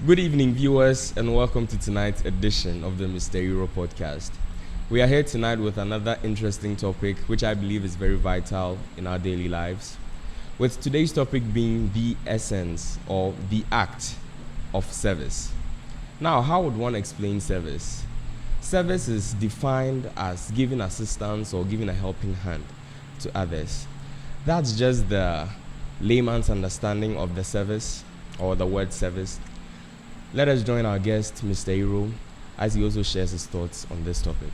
Good evening, viewers, and welcome to tonight's edition of the Mr. Euro podcast. We are here tonight with another interesting topic, which I believe is very vital in our daily lives. With today's topic being the essence or the act of service. Now, how would one explain service? Service is defined as giving assistance or giving a helping hand to others. That's just the layman's understanding of the service or the word service. Let us join our guest, Mr. Iro, as he also shares his thoughts on this topic.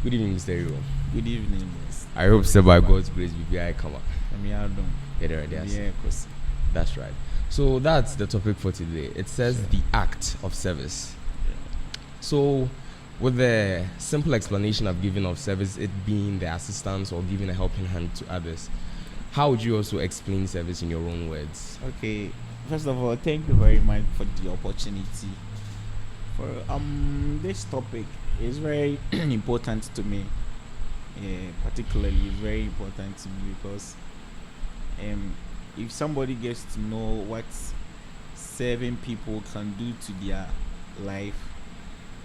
Good evening, Mr. Iro. Good evening. Yes. I hope so by God's grace, BBI come up. Yeah, That's right. So that's the topic for today. It says the act of service. So, with the simple explanation I've given of service, it being the assistance or giving a helping hand to others, how would you also explain service in your own words? Okay. First of all, thank you very much for the opportunity. For this topic is very important to me. Particularly, it's very important to me because if somebody gets to know what serving people can do to their life,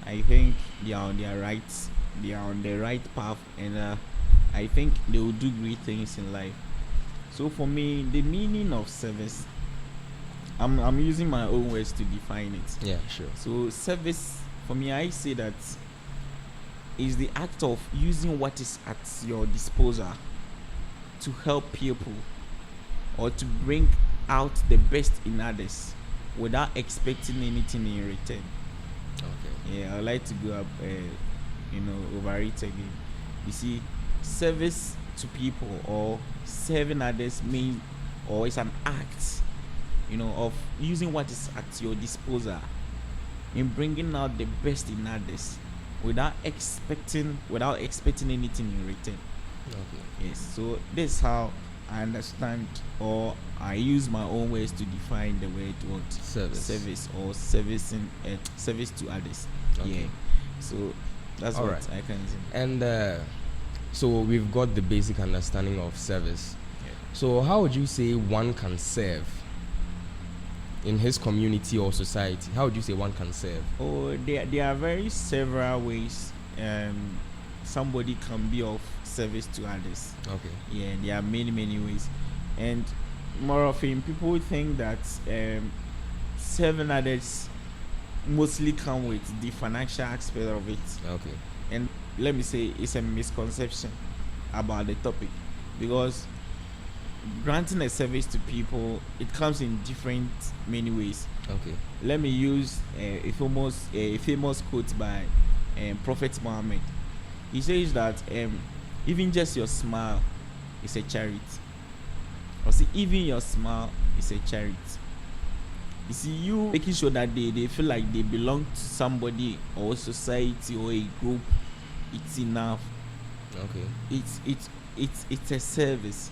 I think they are on their right. They are on the right path, and I think they will do great things in life. So for me, the meaning of service, I'm using my own words to define it. Yeah, sure. So service, for me, I say that is the act of using what is at your disposal to help people or to bring out the best in others without expecting anything in return. Okay. Yeah, I like to go up, over it again. You see, service to people or serving others means, or it's an act, of using what is at your disposal in bringing out the best in others without expecting anything in return. Okay. Yes. So this is how I understand, or I use my own ways to define the word what service or servicing service to others. Okay. Yeah. So that's all what right. I can say. And so we've got the basic understanding of service. Yeah. So how would you say one can serve in his community or society? How would you say one can serve? Oh, there are very several ways somebody can be of service to others. Okay. Yeah, there are many ways, and more often people think that serving others mostly come with the financial aspect of it. Okay. And let me say it's a misconception about the topic, because granting a service to people, it comes in different many ways. Okay. Let me use a famous quote by Prophet Muhammad. He says that even just your smile is a charity. Or see, even your smile is a charity. You see, you making sure that they feel like they belong to somebody or society or a group, it's enough. Okay. It's a service.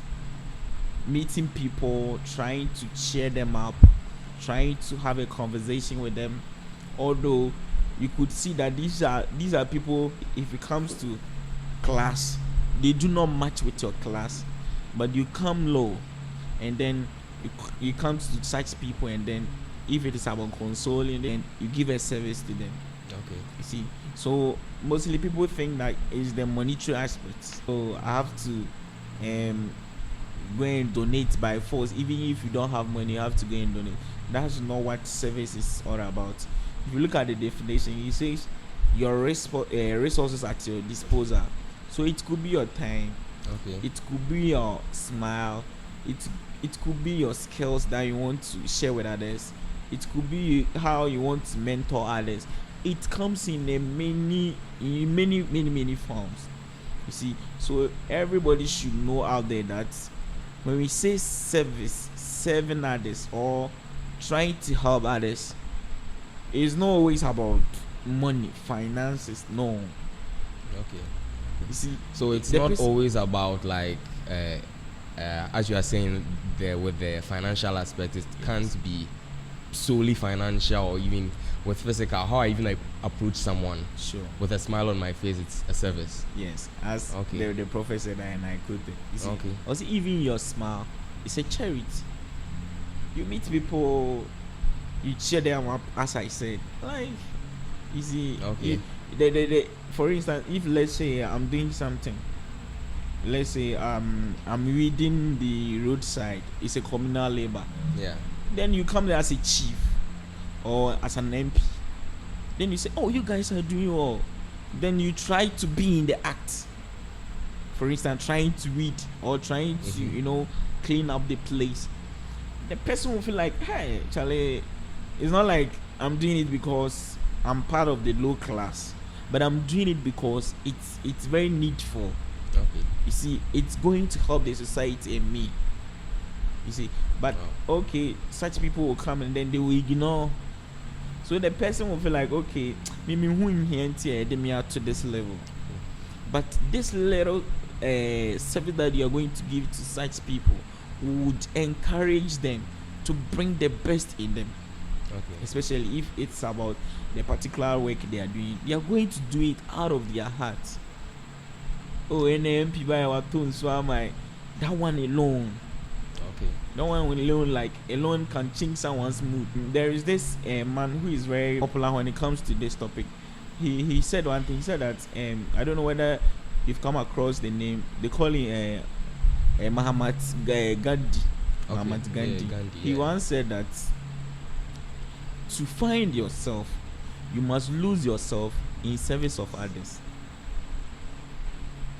Meeting people, trying to cheer them up, trying to have a conversation with them. Although you could see that these are people, if it comes to class, they do not match with your class, but you come low, and then you come to such people, and then if it is about consoling, then you give a service to them. Okay. You see, so mostly people think that it's the monetary aspect. So I have to go and donate by force. Even if you don't have money, you have to go and donate. That's not what service is all about. If you look at the definition, it says your resources at your disposal. So it could be your time, Okay. it could be your smile, it could be your skills that you want to share with others, it could be how you want to mentor others. It comes in many forms. You see, so everybody should know out there that when we say service, serving others or trying to help others, it's not always about money, finances. No. Okay. You see, So it's not always about like as you are saying there with the financial aspect. It can't be solely financial or even with physical. How I even approach someone sure. with a smile on my face, it's a service. Yes, as Okay. the prophet said, and I quote it. You see, Okay. also even your smile is a charity. You meet people, You cheer them up, as I said. Like, you see, Okay. for instance, if let's say I'm doing something, let's say I'm reading the roadside, it's a communal labor. Yeah. Then you come there as a chief or as an MP. Then you say, oh, you guys are doing well. Then you try to be in the act. For instance, trying to read or trying to, clean up the place. The person will feel like, hey, Charlie, it's not like I'm doing it because I'm part of the low class, but I'm doing it because it's very needful. Okay. You see, it's going to help the society and me. You see, but okay, such people will come and then they will ignore. So the person will feel like, okay, maybe who in here they me out to this level. But this little service that you are going to give to such people would encourage them to bring the best in them. Okay. Especially if it's about the particular work they are doing. They are going to do it out of their hearts. Oh, NMP by our tone, so am I. That one alone. Okay. No one alone, like alone, can change someone's mood. There is this man who is very popular when it comes to this topic. He said one thing. He said that I don't know whether you've come across the name. They call him Mahatma Gandhi. Okay. Mahatma Gandhi. Yeah, Gandhi. He once said that to find yourself, you must lose yourself in service of others.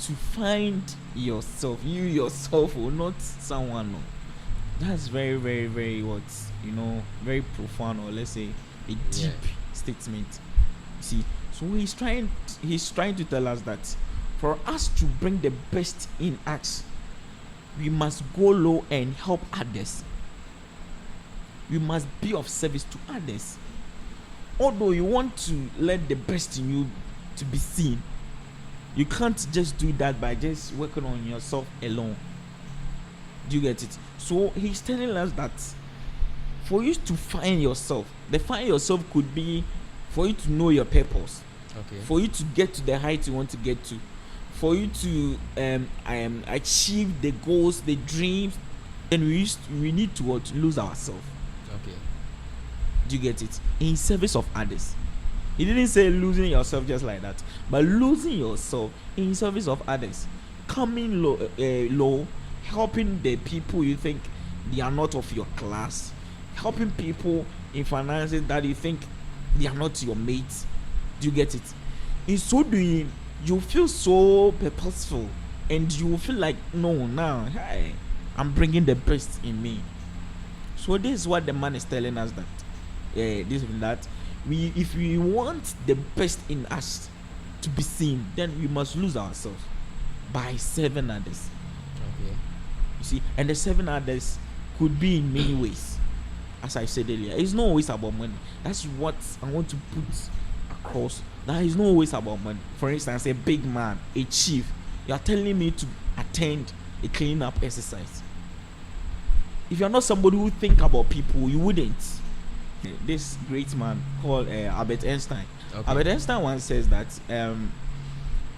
To find yourself, you yourself, or not someone. No. That's very, very, very very profound, or let's say a deep statement. See, so he's trying to tell us that for us to bring the best in us, we must go low and help others. We must be of service to others. Although you want to let the best in you to be seen, you can't just do that by just working on yourself alone. Do you get it? So he's telling us that for you to find yourself, the find yourself could be for you to know your purpose. Okay. For you to get to the height you want to get to. For you to achieve the goals, the dreams, then we need to lose ourselves. Okay. Do you get it? In service of others. He didn't say losing yourself just like that, but losing yourself in service of others. Coming low, helping the people you think they are not of your class, helping people in finances that you think they are not your mates. Do you get it? In so doing, you feel so purposeful, and you will feel like, no, now, hey, I'm bringing the best in me. So this is what the man is telling us, that this and that. If we want the best in us to be seen, then we must lose ourselves by serving others. Okay. You see, and the serving others could be in many ways. As I said earlier, it's not always about money. That's what I want to put across. That is not always about money. For instance, a big man, a chief, you are telling me to attend a clean-up exercise. If you are not somebody who think about people, you wouldn't. This great man called Albert Einstein. Okay. Albert Einstein once says that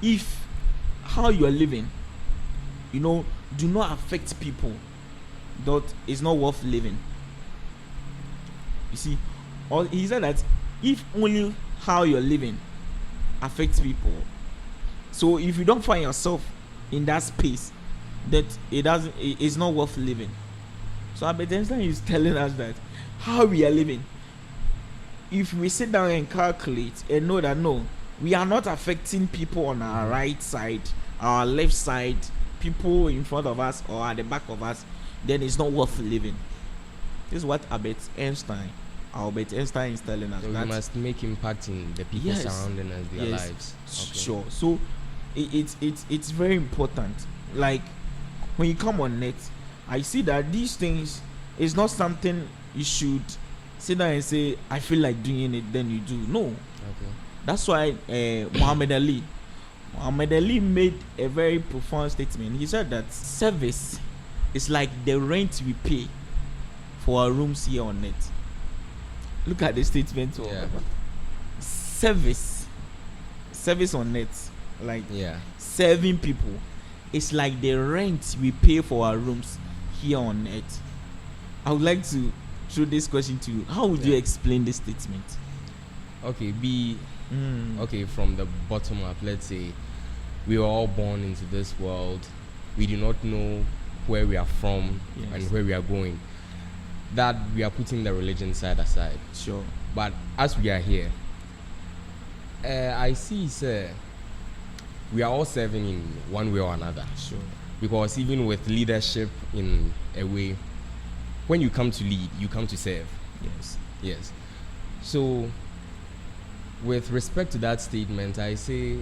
if how you are living, do not affect people, that is not worth living. You see, or he said that if only how you're living affects people, so if you don't find yourself in that space, that it's not worth living. So Albert Einstein is telling us that how we are living, if we sit down and calculate and know that no, we are not affecting people on our right side, our left side, people in front of us or at the back of us, then it's not worth living. This is what Albert Einstein is telling us. So we must make impact in the people surrounding us, their lives. Okay. Sure. So it's very important. Like when you come on net, I see that these things is not something you should sit down and say, I feel like doing it, then you do. No. Okay. That's why Muhammad Ali made a very profound statement. He said that service is like the rent we pay for our rooms here on net. Look at the statement. Yeah. Service on net, like serving people, it's like the rent we pay for our rooms here on net. I would like to throw this question to you. How would you explain this statement? Okay, okay, from the bottom up, let's say we were all born into this world. We do not know where we are from and where we are going. That we are putting the religion side aside. Sure. But as we are here, I see, sir, we are all serving in one way or another. Sure. Because even with leadership in a way, when you come to lead, you come to serve. Yes. So, with respect to that statement, I say,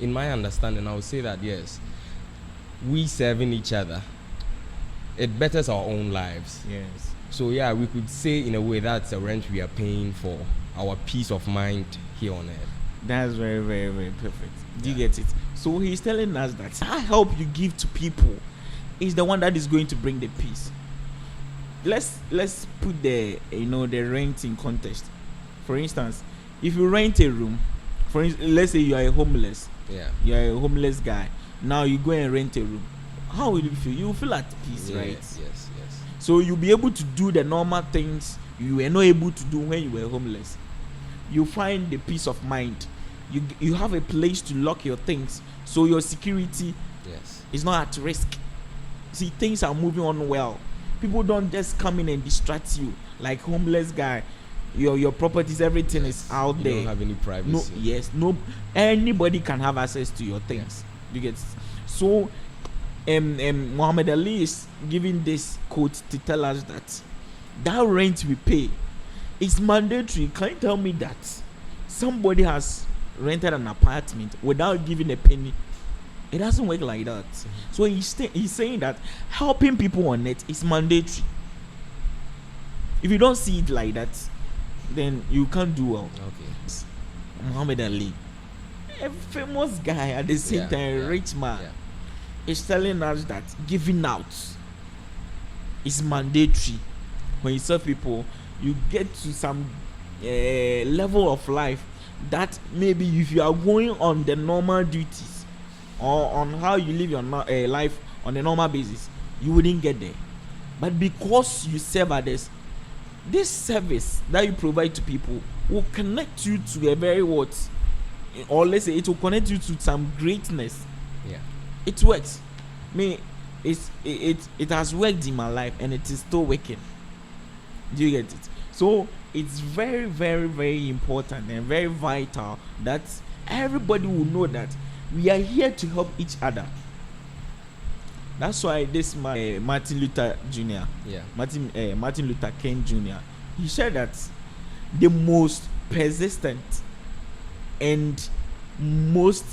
in my understanding, I would say that yes, we serving each other, it betters our own lives. Yes. So yeah, we could say in a way that's a rent we are paying for our peace of mind here on earth. That's very, very, very perfect. Do you get it? So he's telling us that our help you give to people is the one that is going to bring the peace. Let's put the the rent in context. For instance, if you rent a room, let's say you are a homeless. Yeah. You are a homeless guy. Now you go and rent a room. How will you feel? You will feel at peace, right? Yes. So you'll be able to do the normal things you were not able to do when you were homeless. You find the peace of mind. You have a place to lock your things, so your security is not at risk. See, things are moving on well. People don't just come in and distract you like homeless guy. Your properties, everything is out there. You don't have any privacy. No. Anybody can have access to your things. You get it? So. Muhammad Ali is giving this quote to tell us that rent we pay is mandatory. Can you tell me that somebody has rented an apartment without giving a penny? It doesn't work like that. So he's saying that helping people on it is mandatory. If you don't see it like that, then you can't do well. Okay. Muhammad Ali, a famous guy at the same time, a rich man. Is telling us that giving out is mandatory. When you serve people, you get to some level of life that maybe if you are going on the normal duties or on how you live your life on a normal basis, you wouldn't get there. But because you serve others, this service that you provide to people will connect you to a very or let's say it will connect you to some greatness. It works. It has worked in my life and it is still working. Do you get it? So it's very, very, very important and very vital that everybody will know that we are here to help each other. That's why this man, Martin Luther Jr. Martin Luther King Jr. He said that the most persistent and most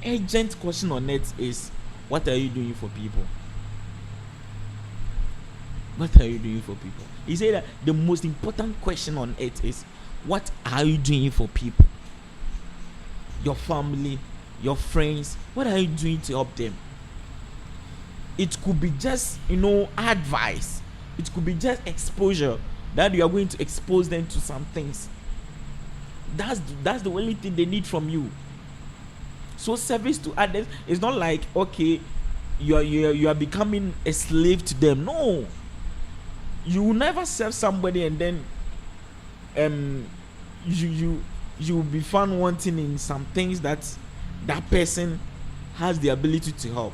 urgent question on earth is, what are you doing for people? What are you doing for people? He said that the most important question on earth is, what are you doing for people? Your family, your friends, what are you doing to help them? It could be just, advice. It could be just exposure, that you are going to expose them to some things. That's the only thing they need from you. So service to others is not like, okay, you are becoming a slave to them. No, you will never serve somebody and then you will be found wanting in some things that person has the ability to help.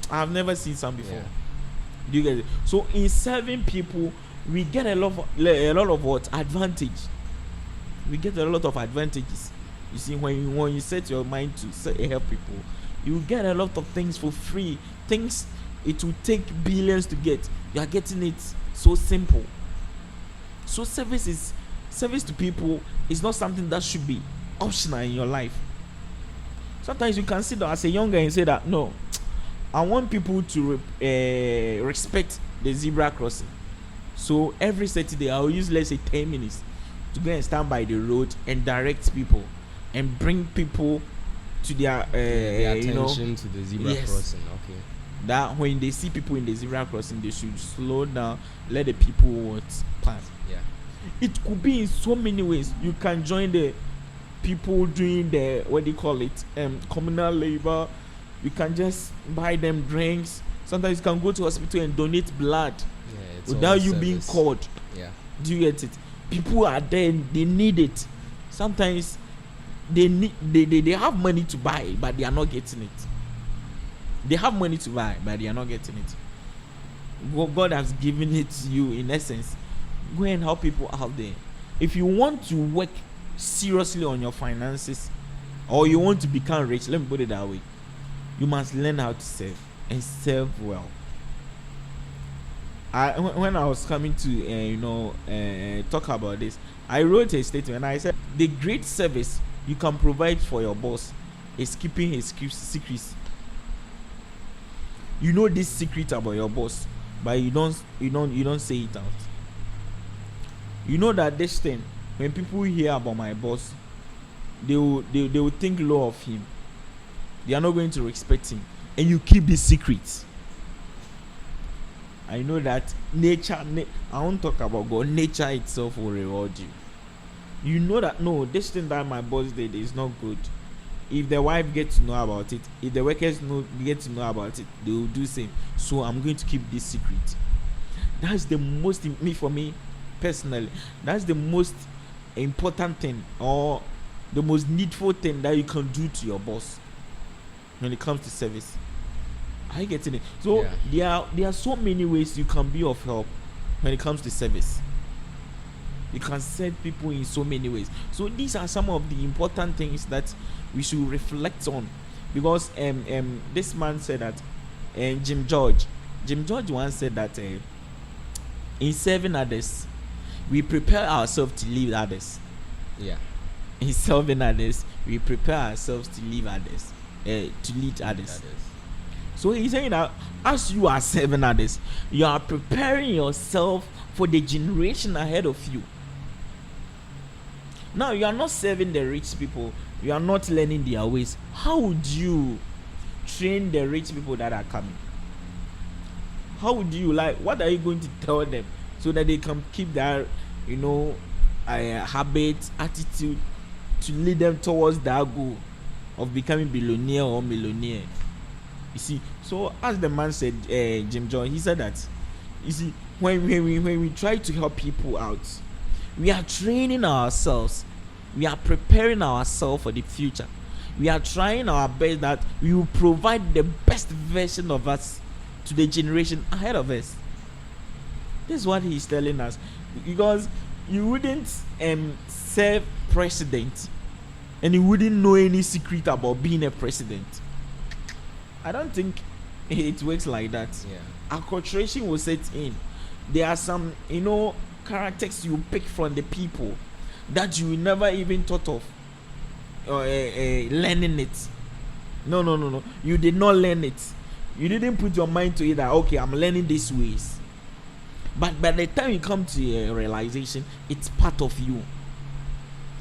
I've never seen some before. Do you get it? So in serving people, we get a lot of what advantage. We get a lot of advantages. You see, when you set your mind to help people, you get a lot of things for free. Things it will take billions to get. You are getting it so simple. So service to people is not something that should be optional in your life. Sometimes you can sit down as a young guy and say that, no, I want people to respect the zebra crossing. So every Saturday I'll use, let's say, 10 minutes to go and stand by the road and direct people and bring people to their attention to the zebra crossing. Okay. That when they see people in the zebra crossing, they should slow down, let the people pass. Yeah. It could be in so many ways. You can join the people doing the communal labor. You can just buy them drinks. Sometimes you can go to hospital and donate blood. without all you being service. called. Yeah. Do you get it? People are there, they need it. Sometimes they have money to buy, but they are not getting it. They have money to buy, but they are not getting it. What God has given it to you, in essence, go and help people out there. If you want to work seriously on your finances, or you want to become rich, let me put it that way, you must learn how to serve, and serve well. When I was coming to talk about this, I wrote a statement and I said the great service you can provide for your boss is keeping his secrets. You know this secret about your boss, but you don't say it out. You know that this thing, when people hear about my boss, they will think low of him. They are not going to respect him, and you keep this secret. I know that nature, I won't talk about God, nature itself will reward you. You know that, no, this thing that my boss did is not good. If the wife gets to know about it, if the workers get to know about it, they will do same. So I'm going to keep this secret. That's the most, for me personally, that's the most important thing, or the most needful thing that you can do to your boss when it comes to service. Are you getting it? So yeah. there are so many ways you can be of help when it comes to service. You can serve people in so many ways. So these are some of the important things that we should reflect on, because this man said that, Jim George once said that in serving others, we prepare ourselves to lead others. Yeah. In serving others, we prepare ourselves to lead others. To lead others. So he's saying that as you are serving others, you are preparing yourself for the generation ahead of you. Now you are not serving the rich people, you are not learning their ways. How would you train the rich people that are coming? How would you, what are you going to tell them so that they can keep their habit, attitude, to lead them towards that goal of becoming billionaire or millionaire? You see, so as the man said, Jim John, he said that, you see, when we try to help people out, we are training ourselves, we are preparing ourselves for the future. We are trying our best that we will provide the best version of us to the generation ahead of us. This is what he's telling us, because you wouldn't serve president and you wouldn't know any secret about being a president. I don't think it works like that. Yeah. Acculturation will set in. There are some, characters you pick from the people that you never even thought of learning it. No. You did not learn it. You didn't put your mind to it that, okay, I'm learning these ways. But by the time you come to a realization, it's part of you.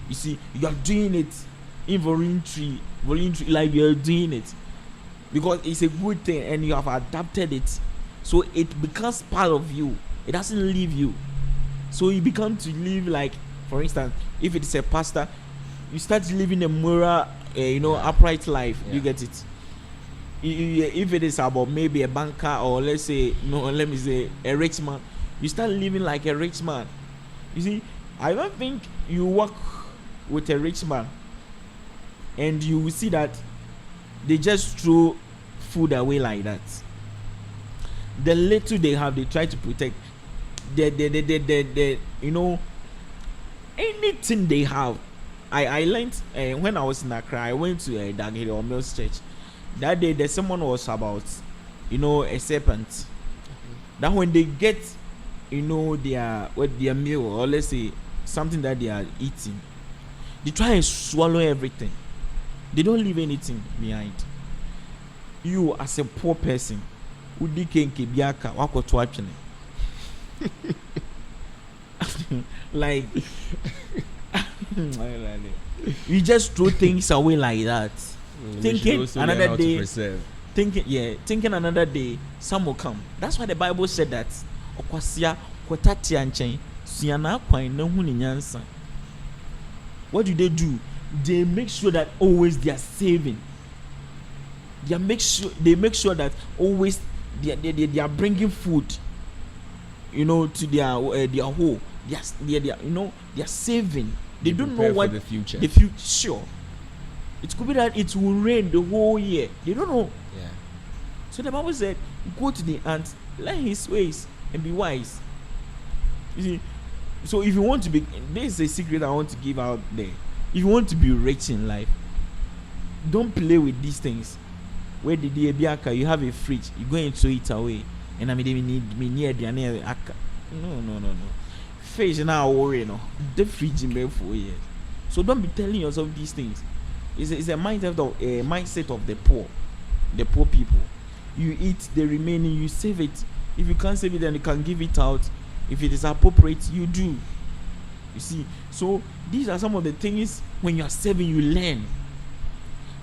You see, you are doing it involuntarily, like you are doing it because it's a good thing and you have adapted it, so it becomes part of you. It doesn't leave you. So you become to live, like, for instance, if it's a pastor, you start living a moral, upright life. Yeah. You get it? If it is about maybe a banker, or let me say a rich man, you start living like a rich man. You see, I don't think you work with a rich man and you will see that they just throw food away like that. The little they have, they try to protect. Anything they have. I learned when I was in Accra. I went to Dagiri or Mills Church. That day, the sermon was about, a serpent. That when they get, their meal, or let's say something that they are eating, they try and swallow everything. They don't leave anything behind. You, as a poor person, like, you just throw things away like that. Thinking another day, thinking another day, some will come. That's why the Bible said that. What do? They make sure that always they are saving. They make sure that always they are bringing food. to their whole. They are saving. They don't know prepare what for the future. The future. Sure. It could be that it will rain the whole year. They don't know. Yeah. So the Bible said, "Go to the ant, learn his ways, and be wise." You see. So if you want to be, this is a secret I want to give out there. If you want to be rich in life, don't play with these things. Where the Biaka, you have a fridge, you go and throw it away, and I mean need me near the no. Fish now worry the fridge in there for years. So don't be telling yourself these things. It's a mindset of the poor people. You eat the remaining, you save it. If you can't save it, then you can give it out. If it is appropriate, you do. You see, so these are some of the things when you are saving, you learn.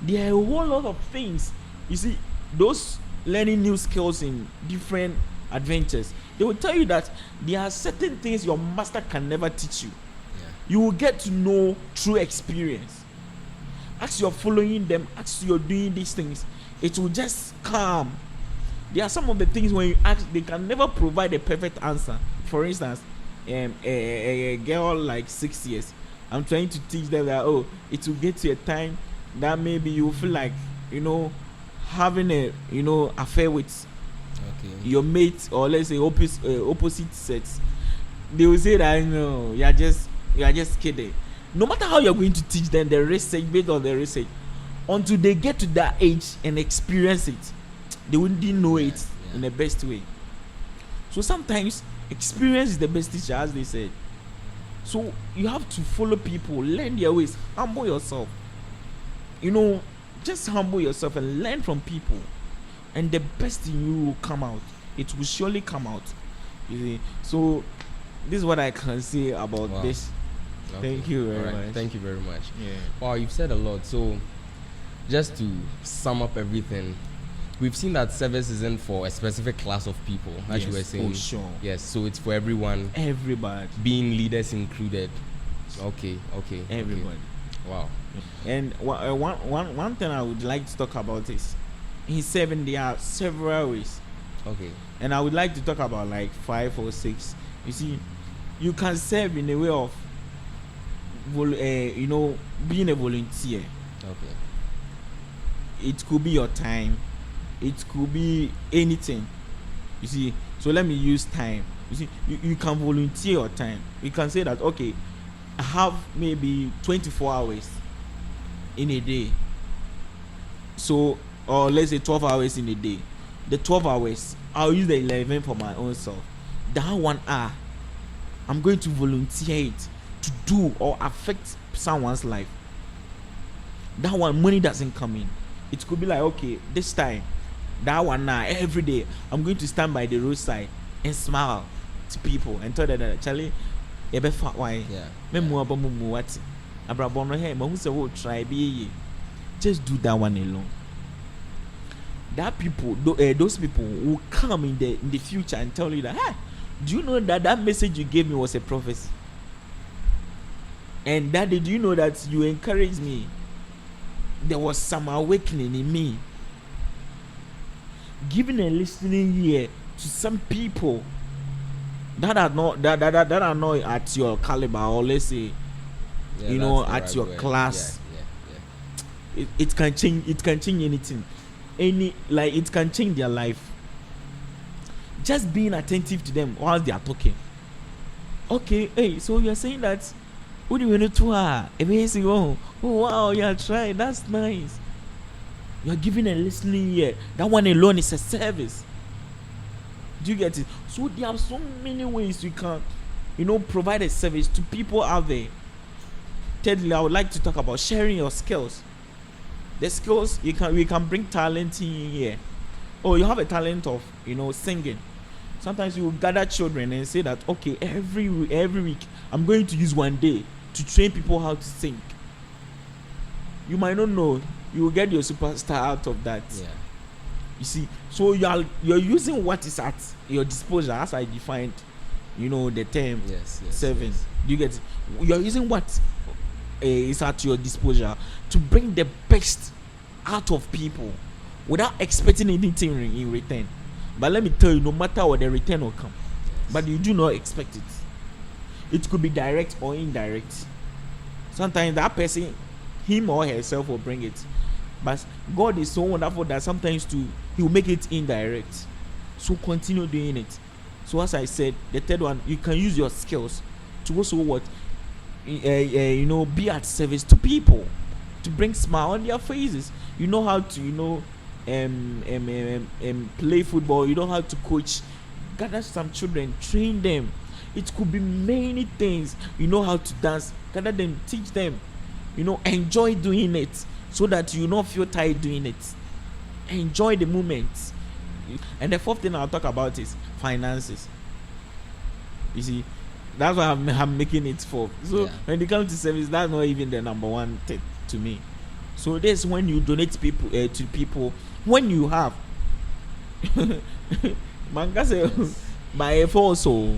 There are a whole lot of things. You see, those learning new skills in different adventures, they will tell you that there are certain things your master can never teach you. Yeah. You will get to know through experience. As you're following them, as you're doing these things, it will just come. There are some of the things when you ask, they can never provide a perfect answer. For instance, a girl like 6 years, I'm trying to teach them that it will get to a time that maybe you feel like having a affair with your mate, or let's say opposite sex. They will say that you are just kidding. No matter how you're going to teach them the research, based on the research, until they get to that age and experience it, they wouldn't know it in the best way. So sometimes experience is the best teacher, as they said. So you have to follow people, learn their ways, humble yourself. Just humble yourself and learn from people, and the best in you will come out. It will surely come out. You see. So this is what I can say about this. Okay. Thank you very much. Thank you very much. Yeah. Wow, you've said a lot. So just to sum up everything, we've seen that service isn't for a specific class of people, as you were saying. Oh, sure. Yes, so it's for everyone. Everybody. Being leaders included. Okay. Everybody. Okay. Wow. And one thing I would like to talk about is in serving there are several ways. Okay. And I would like to talk about like 5 or 6. You see, you can serve in a way of being a volunteer. Okay. It could be your time. It could be anything. You see, so let me use time. You see, you can volunteer your time. You can say that, okay, I have maybe 24 hours in a day. So, or let's say 12 hours in a day. The 12 hours, I'll use the 11 for my own self. That 1 hour, I'm going to volunteer it to do or affect someone's life. That one, money doesn't come in. It could be like, okay, this time, that 1 hour, every day, I'm going to stand by the roadside and smile to people and tell them that, Charlie, you better fat why? Just do that one alone. That people, those people will come in the future and tell you that, hey, do you know that message you gave me was a prophecy? And Daddy, do you know that you encouraged me? There was some awakening in me. Giving a listening ear to some people that are not at your caliber, or let's say, at your class. Yeah. It can change. It can change anything. It can change their life. Just being attentive to them while they are talking. Okay, hey, so you're saying that what do you want to amazing? Oh wow, you're trying. That's nice. You're giving a listening ear. That one alone is a service. Do you get it? So there are so many ways you can, provide a service to people out there. Thirdly, I would like to talk about sharing your skills. The skills we can bring talent in here. Oh, you have a talent of singing. Sometimes you will gather children and say that, okay, every week I'm going to use 1 day to train people how to sing. You might not know, you will get your superstar out of that. Yeah. You see, so you're using what is at your disposal, as I defined, the term. Yes. 7. Yes. You get it? You're using what is at your disposal to bring the best out of people without expecting anything in return. But let me tell you, no matter what, the return will come. but you do not expect it. It could be direct or indirect. Sometimes that person, him or herself, will bring it, but God is so wonderful that sometimes too He will make it indirect. So continue doing it. So as I said, the third one, you can use your skills to also what, be at service to people, to bring smile on their faces. You know how to play football. You know how to coach. Gather some children, train them. It could be many things. You know how to dance, gather them, teach them. Enjoy doing it, so that you not feel tired doing it. Enjoy the moment. And the fourth thing I'll talk about is finances. You see, that's why I'm making it for. So when it comes to service, that's not even the number one thing to me. So this, when you donate people to people, when you have manga say by also,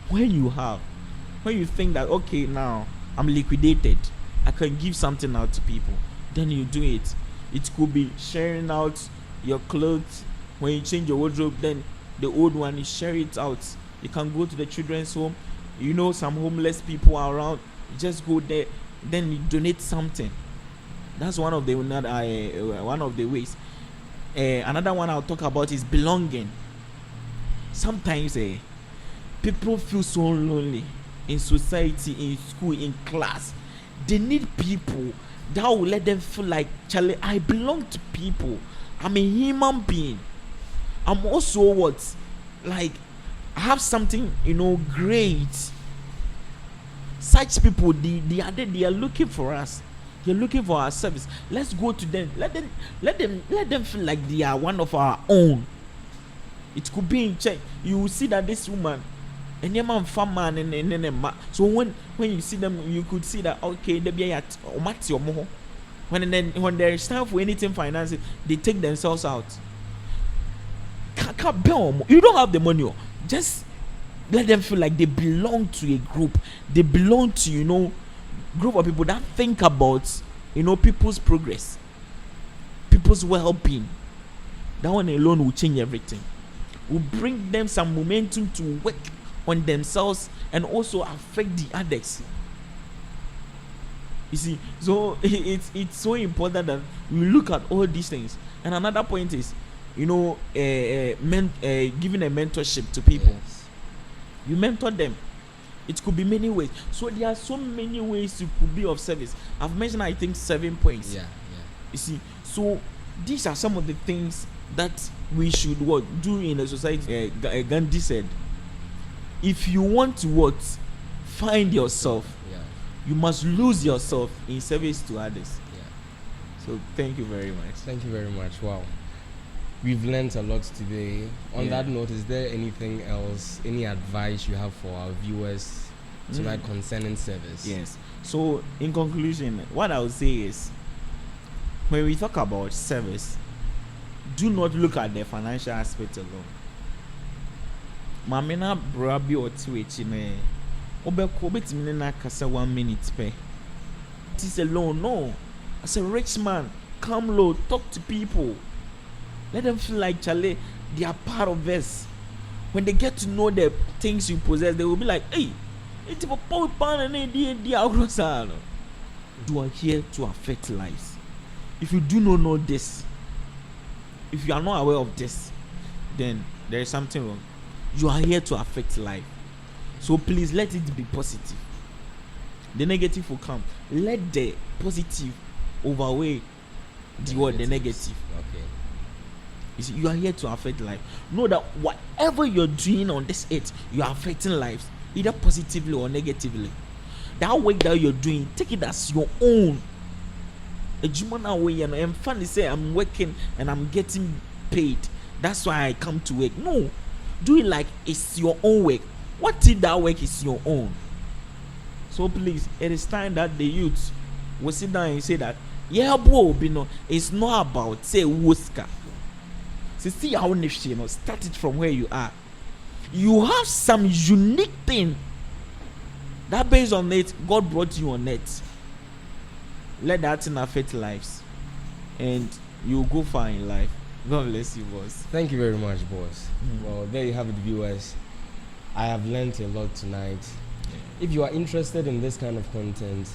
when you think that, okay, now I'm liquidated, I can give something out to people, then you do it. It could be sharing out your clothes. When you change your wardrobe, then the old one, you share it out. You can go to the children's home. Some homeless people are around. You just go there, then you donate something. That's one of the ways. Another one I'll talk about is belonging. Sometimes people feel so lonely in society, in school, in class. They need people that will let them feel like, Charlie, I belong to people. I'm a human being. I'm also I have something, great. Such people, they are looking for us. They're looking for our service. Let's go to them. Let them feel like they are one of our own. It could be in check. You will see that this woman, and your man, farm man, and so when you see them, you could see that, okay, they be at when there is time for anything financing, they take themselves out. You don't have the money. Just let them feel like they belong to a group. They belong to group of people that think about people's progress, people's well-being. That one alone will change everything. Will bring them some momentum to work on themselves and also affect the others. You see, so it's so important that we look at all these things. And another point is, giving a mentorship to people. Yes. You mentor them. It could be many ways. So there are so many ways you could be of service. I've mentioned, I think, 7 points. Yeah. You see, so these are some of the things that we should do in a society. Gandhi said, if you want to find yourself, you must lose yourself in service to others. So thank you very much. Thank you very much. Wow. We've learned a lot today. On that note, is there anything else, any advice you have for our viewers tonight concerning service? Yes. So in conclusion, what I would say is, when we talk about service, do not look at the financial aspect alone. Mamina brabi or tuechine obeko betimi na kasa 1 minute pe. It is alone. No. As a rich man, come low, talk to people. Let them feel like, Charlie, they are part of this. When they get to know the things you possess, they will be like, hey, it's a power pan and you are here to affect lives. If you do not know this, if you are not aware of this, then there is something wrong. You are here to affect life. So please let it be positive. The negative will come. Let the positive outweigh the negative. Okay. You see, you are here to affect life. Know that whatever you're doing on this earth, you are affecting lives, either positively or negatively. That work that you're doing, take it as your own. A human way, and funny say I'm working and I'm getting paid. That's why I come to work. No, do it like it's your own work. What if that work is your own? So please, it is time that the youth will sit down and say that, yeah, bro, it's not about say Wuska. See how start it from where you are. You have some unique thing that based on it, God brought you on it. Let that thing affect lives, and you'll go far in life. God bless you, boss. Thank you very much, boss. Well, there you have it, viewers. I have learned a lot tonight. If you are interested in this kind of content,